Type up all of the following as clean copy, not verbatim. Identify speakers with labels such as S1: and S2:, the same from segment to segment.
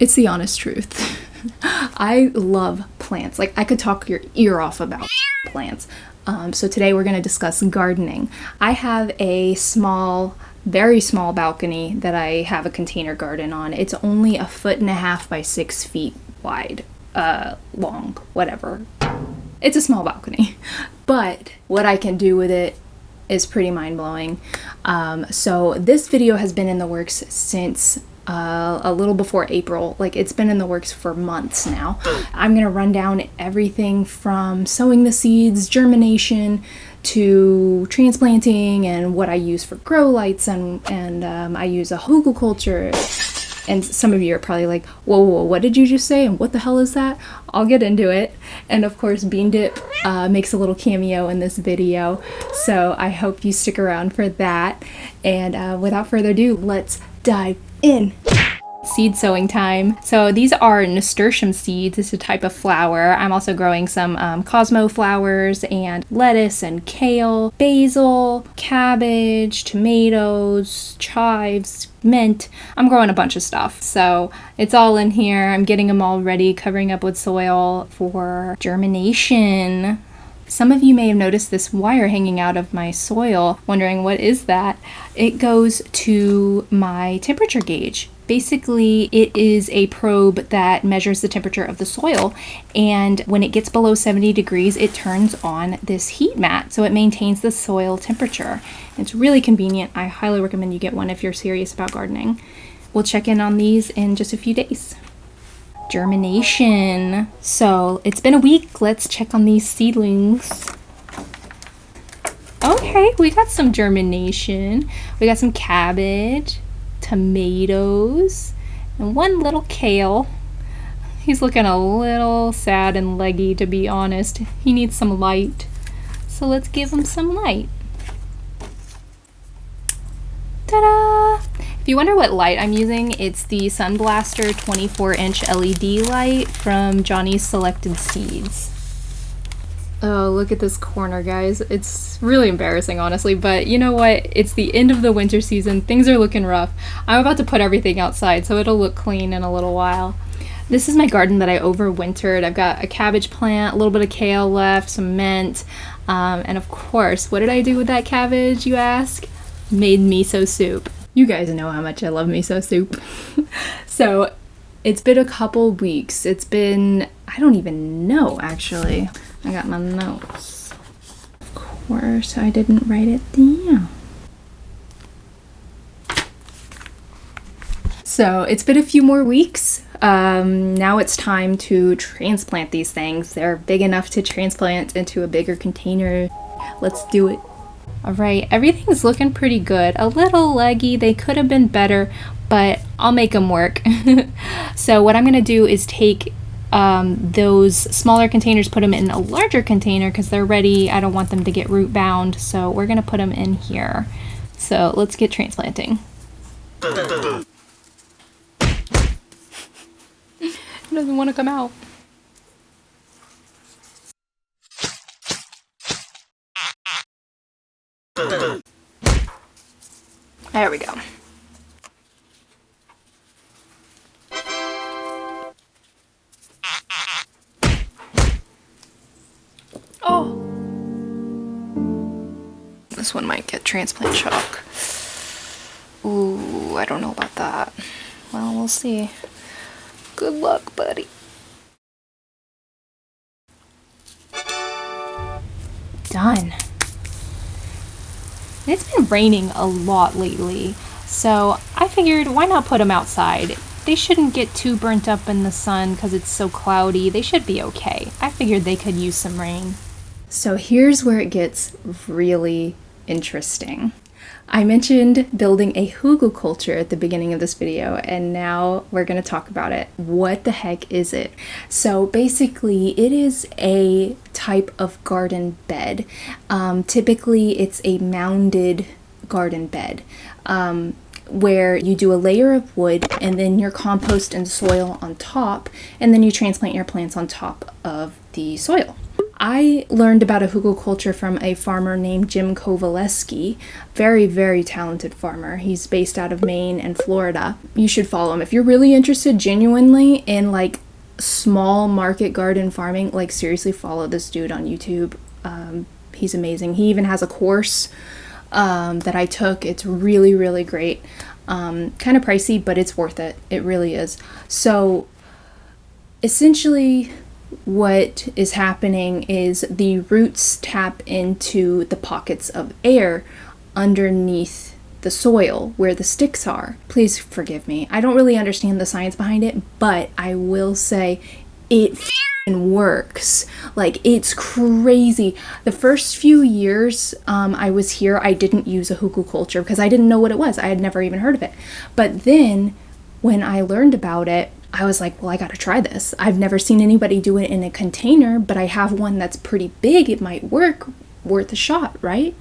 S1: It's the honest truth. I love plants. Like, I could talk your ear off about plants. So today we're going to discuss gardening. I have a small, very small balcony that I have a container garden on. It's only 1.5 feet by 6 feet wide, long, whatever. It's a small balcony, but what I can do with it is pretty mind-blowing. So this video has been in the works since a little before April. Like, it's been in the works for months now. I'm gonna run down everything from sowing the seeds, germination, to transplanting, and what I use for grow lights, and I use a Hugelkultur. And some of you are probably like, whoa, what did you just say? And what the hell is that? I'll get into it. And of course, Bean Dip makes a little cameo in this video. So I hope you stick around for that. And without further ado, let's dive in. Seed sowing time. So these are nasturtium seeds. It's a type of flower. I'm also growing some cosmo flowers and lettuce and kale, basil, cabbage, tomatoes, chives, mint. I'm growing a bunch of stuff. So it's all in here. I'm getting them all ready, covering up with soil for germination. Some of you may have noticed this wire hanging out of my soil, wondering what is that? It goes to my temperature gauge. Basically, it is a probe that measures the temperature of the soil, and when it gets below 70 degrees, it turns on this heat mat, so it maintains the soil temperature. It's really convenient. I highly recommend you get one if you're serious about gardening. We'll check in on these in just a few days. Germination. So it's been a week. Let's check on these seedlings. Okay, we got some germination. We got some cabbage, tomatoes, and one little kale. He's looking a little sad and leggy, to be honest. He needs some light. So let's give him some light. Ta-da! If you wonder what light I'm using, it's the Sunblaster 24-inch LED light from Johnny's Selected Seeds. Oh, look at this corner, guys. It's really embarrassing, honestly, but you know what? It's the end of the winter season. Things are looking rough. I'm about to put everything outside, so it'll look clean in a little while. This is my garden that I overwintered. I've got a cabbage plant, a little bit of kale left, some mint, and of course, what did I do with that cabbage, you ask? Made miso soup. You guys know how much I love miso soup. So it's been a couple weeks. It's been, I don't even know, actually. I got my notes. Of course, I didn't write it down. So it's been a few more weeks. Now it's time to transplant these things. They're big enough to transplant into a bigger container. Let's do it. All right, everything's looking pretty good. A little leggy, they could have been better, but I'll make them work. So what I'm gonna do is take those smaller containers, put them in a larger container because they're ready. I don't want them to get root bound, so we're gonna put them in here. So let's get transplanting. It doesn't want to come out. There we go. Oh! This one might get transplant shock. Ooh, I don't know about that. Well, we'll see. Good luck, buddy. Done. It's been raining a lot lately, so I figured why not put them outside? They shouldn't get too burnt up in the sun because it's so cloudy. They should be okay. I figured they could use some rain. So here's where it gets really interesting. I mentioned building a Hugelkultur at the beginning of this video, and now we're going to talk about it. What the heck is it? So basically, it is a type of garden bed. Typically, it's a mounded garden bed where you do a layer of wood and then your compost and soil on top, and then you transplant your plants on top of the soil. I learned about a hugelkultur from a farmer named Jim Kovaleski. Very, very talented farmer. He's based out of Maine and Florida. You should follow him. If you're really interested genuinely in like small market garden farming, like seriously follow this dude on YouTube. He's amazing. He even has a course that I took. It's really, really great. Kind of pricey, but it's worth it. It really is. So essentially what is happening is the roots tap into the pockets of air underneath the soil where the sticks are. Please forgive me. I don't really understand the science behind it, but I will say it works. Like, it's crazy. The first few years I was here, I didn't use a hugelkultur because I didn't know what it was. I had never even heard of it. But then when I learned about it, I was like, well, I gotta try this. I've never seen anybody do it in a container, but I have one that's pretty big. It might work, worth a shot, right?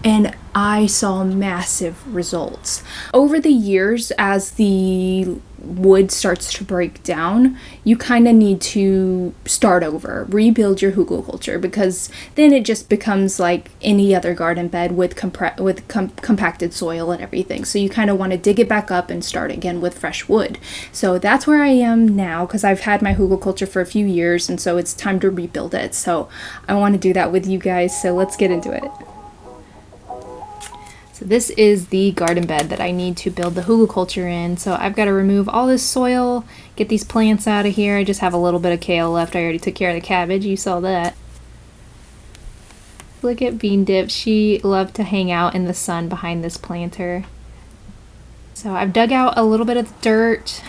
S1: And I saw massive results. Over the years, as the wood starts to break down, you kind of need to start over, rebuild your hugelkultur, because then it just becomes like any other garden bed with compacted soil and everything. So you kind of want to dig it back up and start again with fresh wood. So that's where I am now, because I've had my hugelkultur for a few years, and so it's time to rebuild it. So I want to do that with you guys, so let's get into it. So this is the garden bed that I need to build the hugelkultur in. So I've got to remove all this soil, get these plants out of here. I just have a little bit of kale left. I already took care of the cabbage. You saw that. Look at Bean Dip. She loved to hang out in the sun behind this planter. So I've dug out a little bit of dirt.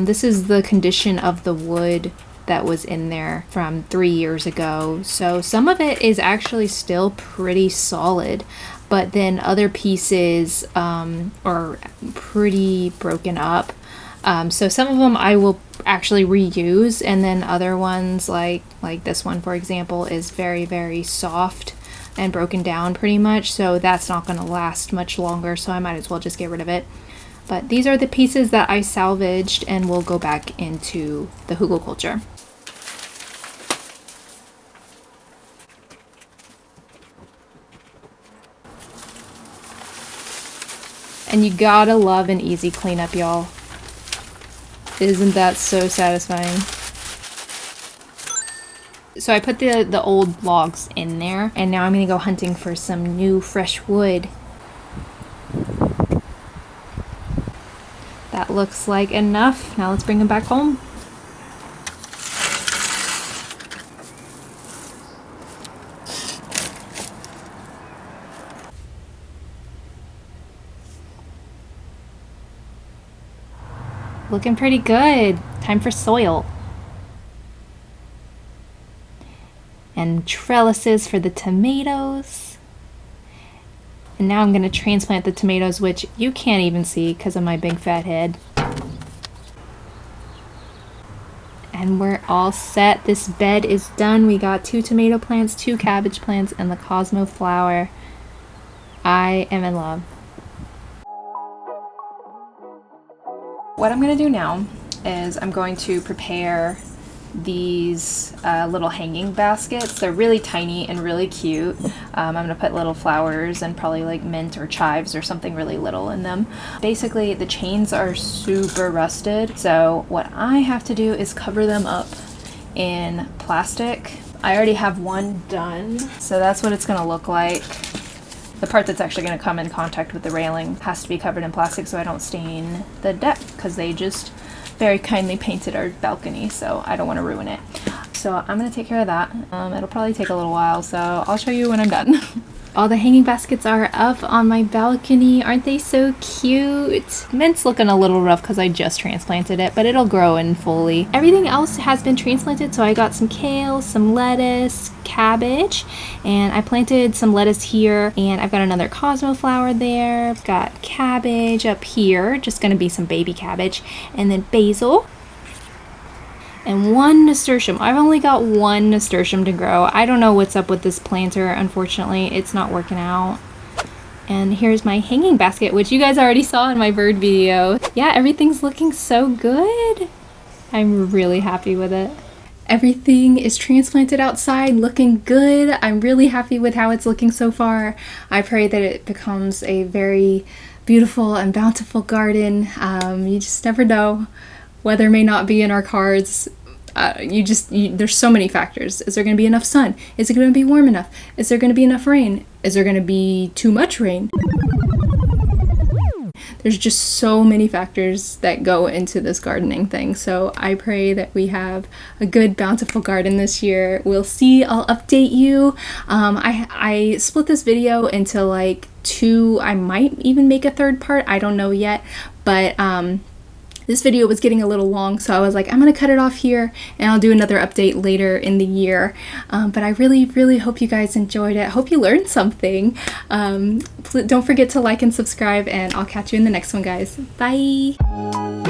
S1: This is the condition of the wood that was in there from 3 years ago. So some of it is actually still pretty solid, but then other pieces are pretty broken up. So some of them I will actually reuse, and then other ones like this one, for example, is very, very soft and broken down pretty much. So that's not going to last much longer, so I might as well just get rid of it. But these are the pieces that I salvaged and will go back into the hugelkultur. And you gotta love an easy cleanup, y'all. Isn't that so satisfying? So I put the old logs in there, and now I'm gonna go hunting for some new fresh wood. That looks like enough. Now let's bring them back home. Looking pretty good. Time for soil. And trellises for the tomatoes. And now I'm going to transplant the tomatoes, which you can't even see because of my big fat head. And we're all set. This bed is done. We got 2 tomato plants, 2 cabbage plants, and the cosmo flower. I am in love. What I'm going to do now is I'm going to prepare these little hanging baskets. They're really tiny and really cute. I'm going to put little flowers and probably like mint or chives or something really little in them. Basically, the chains are super rusted, so what I have to do is cover them up in plastic. I already have one done, so that's what it's going to look like. The part that's actually going to come in contact with the railing has to be covered in plastic so I don't stain the deck, because they just very kindly painted our balcony, so I don't want to ruin it. So I'm going to take care of that. It'll probably take a little while, so I'll show you when I'm done. All the hanging baskets are up on my balcony. Aren't they so cute? Mint's looking a little rough because I just transplanted it, but it'll grow in fully. Everything else has been transplanted, so I got some kale, some lettuce, cabbage, and I planted some lettuce here, and I've got another cosmo flower there. I've got cabbage up here, just gonna be some baby cabbage, and then basil. And 1 nasturtium. I've only got 1 nasturtium to grow. I don't know what's up with this planter, unfortunately. It's not working out. And here's my hanging basket, which you guys already saw in my bird video. Yeah, everything's looking so good. I'm really happy with it. everything is transplanted outside, looking good. I'm really happy with how it's looking so far. I pray that it becomes a very beautiful and bountiful garden. You just never know. Weather may not be in our cards. There's so many factors. Is there going to be enough sun? Is it going to be warm enough? Is there going to be enough rain? Is there going to be too much rain? There's just so many factors that go into this gardening thing. So I pray that we have a good, bountiful garden this year. We'll see. I'll update you. I split this video into like two. I might even make a third part. I don't know yet. But this video was getting a little long, so I was like, I'm going to cut it off here, and I'll do another update later in the year. But I really, really hope you guys enjoyed it. I hope you learned something. Don't forget to like and subscribe, and I'll catch you in the next one, guys. Bye!